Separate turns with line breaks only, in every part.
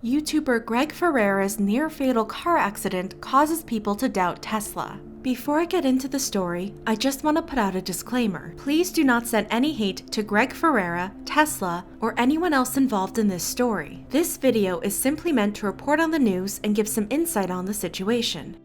YouTuber Greg Ferreira's near-fatal car accident causes people to doubt Tesla. Before I get into the story, I just want to put out a disclaimer. Please do not send any hate to Greg Ferreira, Tesla, or anyone else involved in this story. This video is simply meant to report on the news and give some insight on the situation.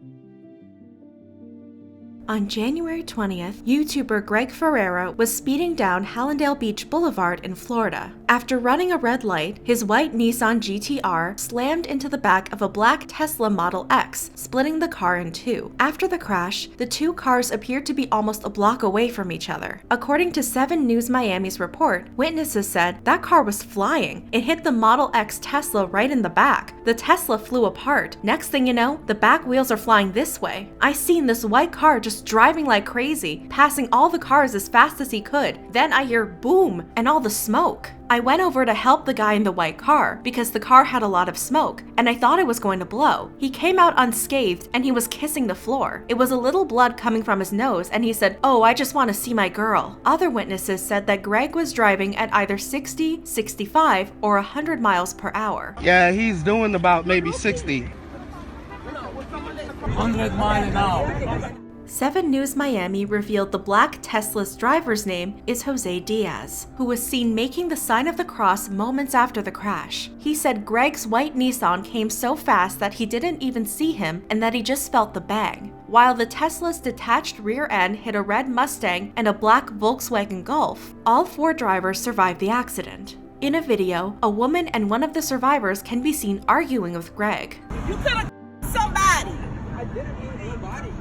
On January 20th, YouTuber Greg Ferreira was speeding down Hallandale Beach Boulevard in Florida. After running a red light, his white Nissan GT-R slammed into the back of a black Tesla Model X, splitting the car in two. After the crash, the two cars appeared to be almost a block away from each other. According to 7 News Miami's report, witnesses said that car was flying. It hit the Model X Tesla right in the back. The Tesla flew apart. Next thing you know, the back wheels are flying this way. I seen this white car just driving like crazy, passing all the cars as fast as he could. Then I hear boom and all the smoke. I went over to help the guy in the white car because the car had a lot of smoke and I thought it was going to blow. He came out unscathed and he was kissing the floor. It was a little blood coming from his nose and he said, "Oh, I just want to see my girl." Other witnesses said that Greg was driving at either 60, 65, or 100 miles per hour.
Yeah, he's doing about maybe 60.
100 miles an hour.
7 News Miami revealed the black Tesla's driver's name is Jose Diaz, who was seen making the sign of the cross moments after the crash. He said Greg's white Nissan came so fast that he didn't even see him and that he just felt the bang, while the Tesla's detached rear end hit a red Mustang and a black Volkswagen Golf. All 4 drivers survived the accident. In a video, a woman and one of the survivors can be seen arguing with Greg.
You could have somebody.
I didn't mean anybody.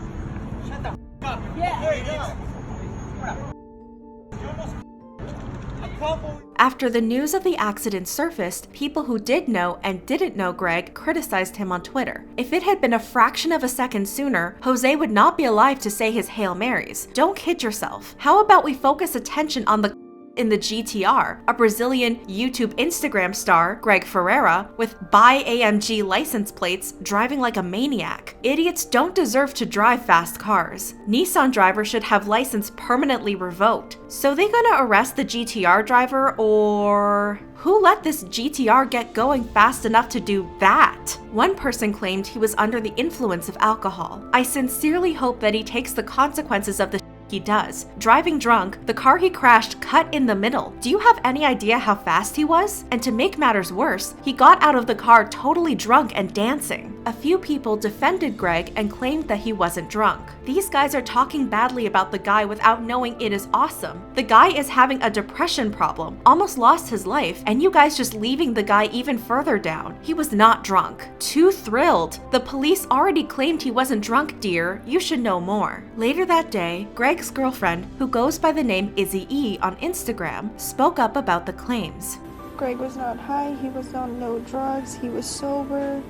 Shut the up.
Yeah.
After the news of the accident surfaced, people who did know and didn't know Greg criticized him on Twitter. If it had been a fraction of a second sooner, Jose would not be alive to say his Hail Marys. Don't kid yourself. How about we focus attention on the in the GT-R, a Brazilian YouTube Instagram star, Greg Ferreira, with buy AMG license plates, driving like a maniac. Idiots don't deserve to drive fast cars. Nissan drivers should have license permanently revoked. So they gonna arrest the GT-R driver, or who let this GT-R get going fast enough to do that? One person claimed he was under the influence of alcohol. I sincerely hope that he takes the consequences of the he does. Driving drunk, the car he crashed cut in the middle. Do you have any idea how fast he was? And to make matters worse, he got out of the car totally drunk and dancing. A few people defended Greg and claimed that he wasn't drunk. These guys are talking badly about the guy without knowing it is awesome. The guy is having a depression problem, almost lost his life, and you guys just leaving the guy even further down. He was not drunk. Too thrilled. The police already claimed he wasn't drunk, dear. You should know more. Later that day, Greg's girlfriend, who goes by the name Izzy E on Instagram, spoke up about the claims.
Greg was not high, he was on no drugs, he was sober.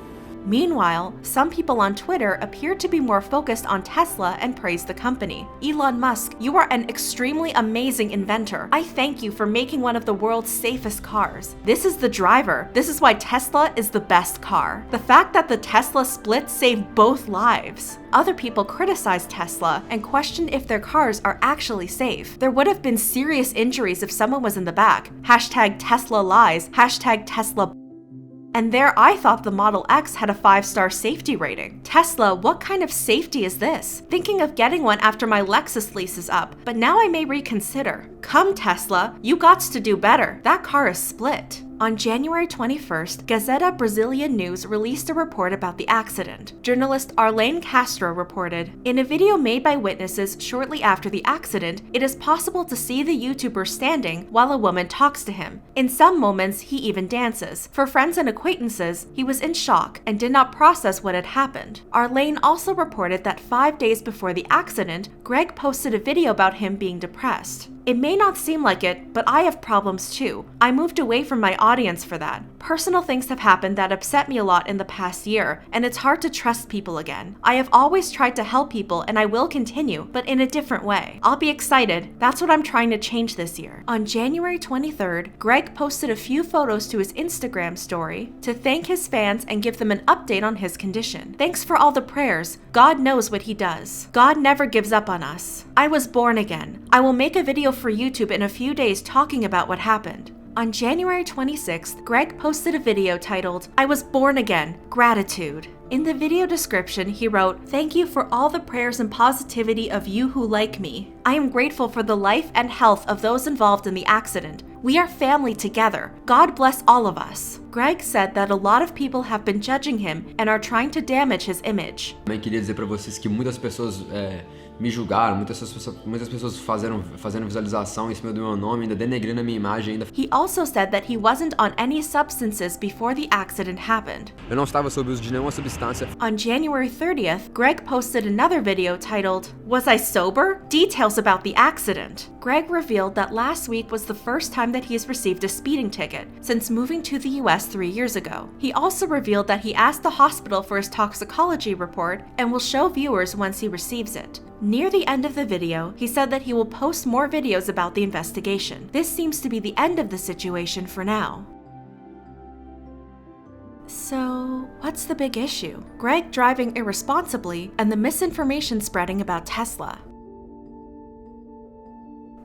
Meanwhile, some people on Twitter appear to be more focused on Tesla and praise the company. Elon Musk, you are an extremely amazing inventor. I thank you for making one of the world's safest cars. This is the driver. This is why Tesla is the best car. The fact that the Tesla split saved both lives. Other people criticized Tesla and questioned if their cars are actually safe. There would have been serious injuries if someone was in the back. Hashtag Tesla lies. Hashtag Tesla. And there I thought the Model X had a 5-star safety rating. Tesla, what kind of safety is this? Thinking of getting one after my Lexus lease is up, but now I may reconsider. Come Tesla, you gots to do better. That car is split. On January 21st, Gazeta Brazilian News released a report about the accident. Journalist Arlene Castro reported, "In a video made by witnesses shortly after the accident, it is possible to see the YouTuber standing while a woman talks to him. In some moments, he even dances. For friends and acquaintances, he was in shock and did not process what had happened." Arlene also reported that 5 days before the accident, Greg posted a video about him being depressed. It may not seem like it, but I have problems too. I moved away from my audience for that. Personal things have happened that upset me a lot in the past year, and it's hard to trust people again. I have always tried to help people and I will continue, but in a different way. I'll be excited. That's what I'm trying to change this year. On January 23rd, Greg posted a few photos to his Instagram story to thank his fans and give them an update on his condition. Thanks for all the prayers. God knows what he does. God never gives up on us. I was born again. I will make a video for YouTube in a few days talking about what happened. On January 26th, Greg posted a video titled, "I was born again, gratitude." In the video description, he wrote, "Thank you for all the prayers and positivity of you who like me. I am grateful for the life and health of those involved in the accident. We are family together. God bless all of us." Greg said that a lot of people have been judging him and are trying to damage his image.
Também queria dizer para vocês que muitas pessoas me julgaram, muitas pessoas fazendo visualização em cima do meu nome, ainda denegrindo a minha imagem ainda.
He also said that he wasn't on any substances before the accident happened.
Eu não estava sob uso de nenhuma substância.
On January 30th, Greg posted another video titled, "Was I sober? Details about the accident." Greg revealed that last week was the first time that he's received a speeding ticket since moving to the US 3 years ago. He also revealed that he asked the hospital for his toxicology report and will show viewers once he receives it. Near the end of the video, he said that he will post more videos about the investigation. This seems to be the end of the situation for now. So, what's the big issue? Greg driving irresponsibly and the misinformation spreading about Tesla.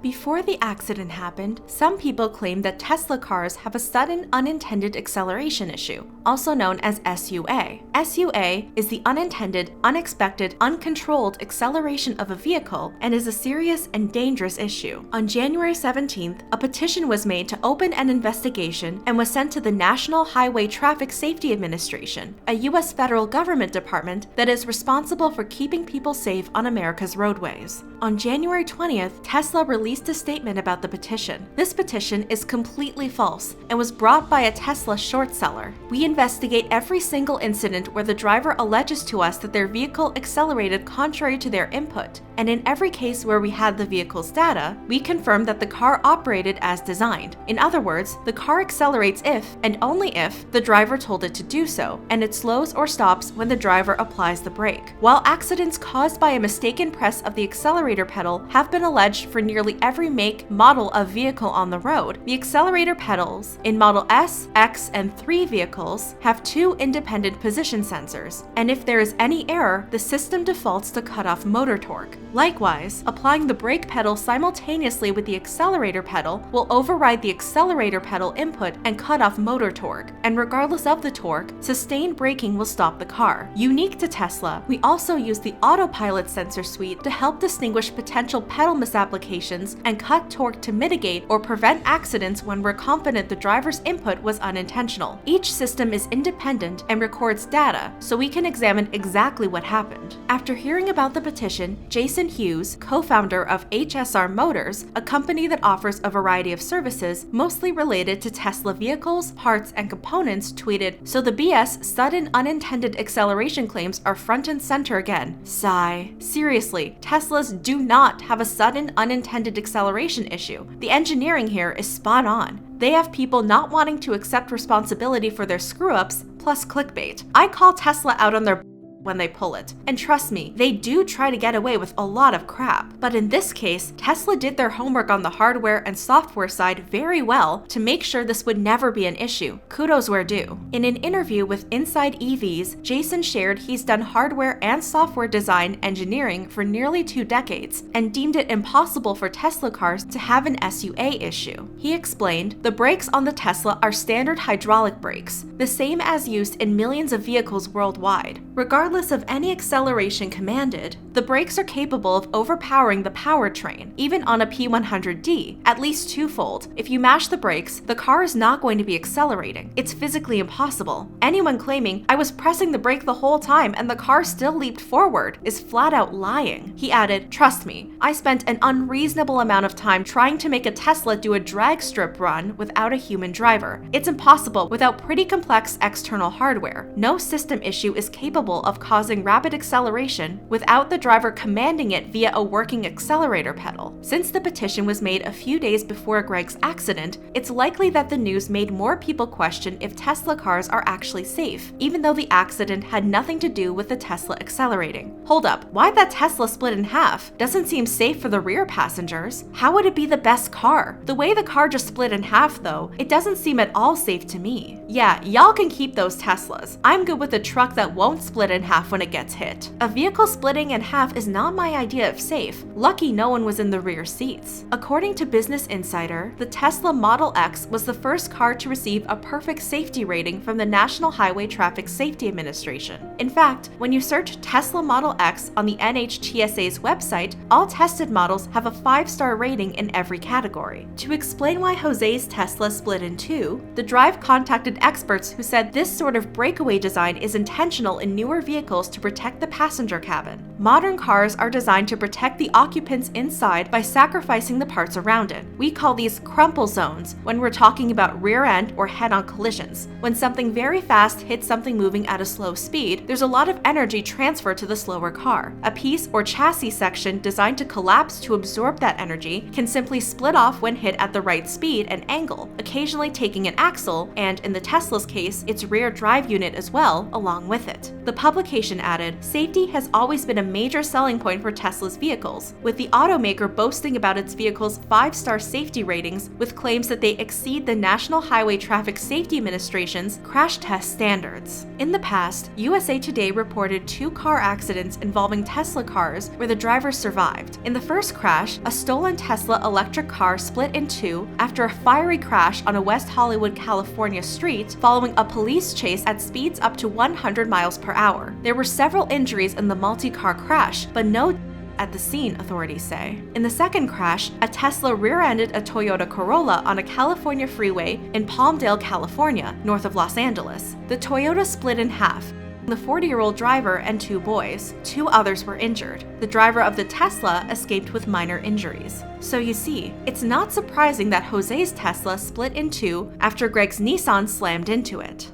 Before the accident happened, some people claimed that Tesla cars have a sudden unintended acceleration issue, also known as SUA. SUA is the unintended, unexpected, uncontrolled acceleration of a vehicle and is a serious and dangerous issue. On January 17th, a petition was made to open an investigation and was sent to the National Highway Traffic Safety Administration, a U.S. federal government department that is responsible for keeping people safe on America's roadways. On January 20th, Tesla released a statement about the petition. This petition is completely false and was brought by a Tesla short seller. "We investigate every single incident where the driver alleges to us that their vehicle accelerated contrary to their input, and in every case where we had the vehicle's data, we confirm that the car operated as designed. In other words, the car accelerates if, and only if, the driver told it to do so, and it slows or stops when the driver applies the brake." While accidents caused by a mistaken press of the accelerator pedal have been alleged for nearly every make, model of vehicle on the road, the accelerator pedals in Model S, X, and 3 vehicles have 2 independent position sensors, and if there is any error, the system defaults to cut off motor torque. Likewise, applying the brake pedal simultaneously with the accelerator pedal will override the accelerator pedal input and cut off motor torque, and regardless of the torque, sustained braking will stop the car. Unique to Tesla, we also use the autopilot sensor suite to help distinguish potential pedal misapplications and cut torque to mitigate or prevent accidents when we're confident the driver's input was unintentional. Each system is independent and records data, so we can examine exactly what happened. After hearing about the petition, Jason Hughes, co-founder of HSR Motors, a company that offers a variety of services mostly related to Tesla vehicles, parts, and components, tweeted, "So the BS sudden unintended acceleration claims are front and center again. Sigh. Seriously, Teslas do not have a sudden unintended acceleration issue. The engineering here is spot on. They have people not wanting to accept responsibility for their screw-ups, plus clickbait. I call Tesla out on their when they pull it. And trust me, they do try to get away with a lot of crap. But in this case, Tesla did their homework on the hardware and software side very well to make sure this would never be an issue. Kudos where due." In an interview with Inside EVs, Jason shared he's done hardware and software design engineering for nearly 2 decades and deemed it impossible for Tesla cars to have an SUA issue. He explained, "The brakes on the Tesla are standard hydraulic brakes, the same as used in millions of vehicles worldwide. Regardless of any acceleration commanded, the brakes are capable of overpowering the powertrain, even on a P100D, at least twofold. If you mash the brakes, the car is not going to be accelerating. It's physically impossible. Anyone claiming, 'I was pressing the brake the whole time and the car still leaped forward,' is flat out lying." He added, "Trust me, I spent an unreasonable amount of time trying to make a Tesla do a drag strip run without a human driver. It's impossible without pretty complex external hardware. No system issue is capable of causing rapid acceleration without the driver commanding it via a working accelerator pedal." Since the petition was made a few days before Greg's accident, it's likely that the news made more people question if Tesla cars are actually safe, even though the accident had nothing to do with the Tesla accelerating. Hold up, why'd that Tesla split in half? Doesn't seem safe for the rear passengers. How would it be the best car? The way the car just split in half though, it doesn't seem at all safe to me. Yeah, y'all can keep those Teslas. I'm good with a truck that won't split in half when it gets hit. A vehicle splitting in half is not my idea of safe. Lucky no one was in the rear seats. According to Business Insider, the Tesla Model X was the first car to receive a perfect safety rating from the National Highway Traffic Safety Administration. In fact, when you search Tesla Model X on the NHTSA's website, all tested models have a 5-star rating in every category. To explain why Jose's Tesla split in two, the Drive contacted experts who said this sort of breakaway design is intentional in newer vehicles to protect the passenger cabin. Modern cars are designed to protect the occupants inside by sacrificing the parts around it. We call these crumple zones when we're talking about rear-end or head-on collisions. When something very fast hits something moving at a slow speed, there's a lot of energy transferred to the slower car. A piece or chassis section designed to collapse to absorb that energy can simply split off when hit at the right speed and angle, occasionally taking an axle, and in the Tesla's case, its rear drive unit as well, along with it. The publication added, "Safety has always been a major selling point for Tesla's vehicles, with the automaker boasting about its vehicles' 5-star safety ratings with claims that they exceed the National Highway Traffic Safety Administration's crash test standards." In the past, USA Today reported 2 car accidents involving Tesla cars where the drivers survived. In the first crash, a stolen Tesla electric car split in two after a fiery crash on a West Hollywood, California street following a police chase at speeds up to 100 miles per hour. There were several injuries in the multi-car crash, but no at the scene, authorities say. In the second crash, a Tesla rear-ended a Toyota Corolla on a California freeway in Palmdale, California, north of Los Angeles. The Toyota split in half. The 40-year-old driver and 2 boys. 2 others were injured. The driver of the Tesla escaped with minor injuries. So you see, it's not surprising that Jose's Tesla split in two after Greg's Nissan slammed into it.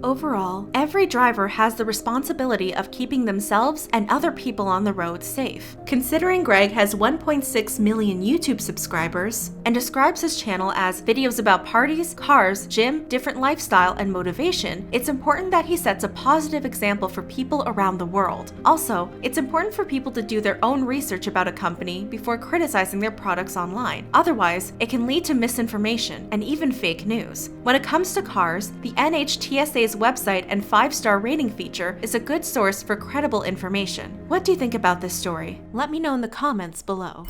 Overall, every driver has the responsibility of keeping themselves and other people on the road safe. Considering Greg has 1.6 million YouTube subscribers and describes his channel as videos about parties, cars, gym, different lifestyle, and motivation, it's important that he sets a positive example for people around the world. Also, it's important for people to do their own research about a company before criticizing their products online. Otherwise, it can lead to misinformation and even fake news. When it comes to cars, the NHTSA's website and 5-star rating feature is a good source for credible information. What do you think about this story? Let me know in the comments below.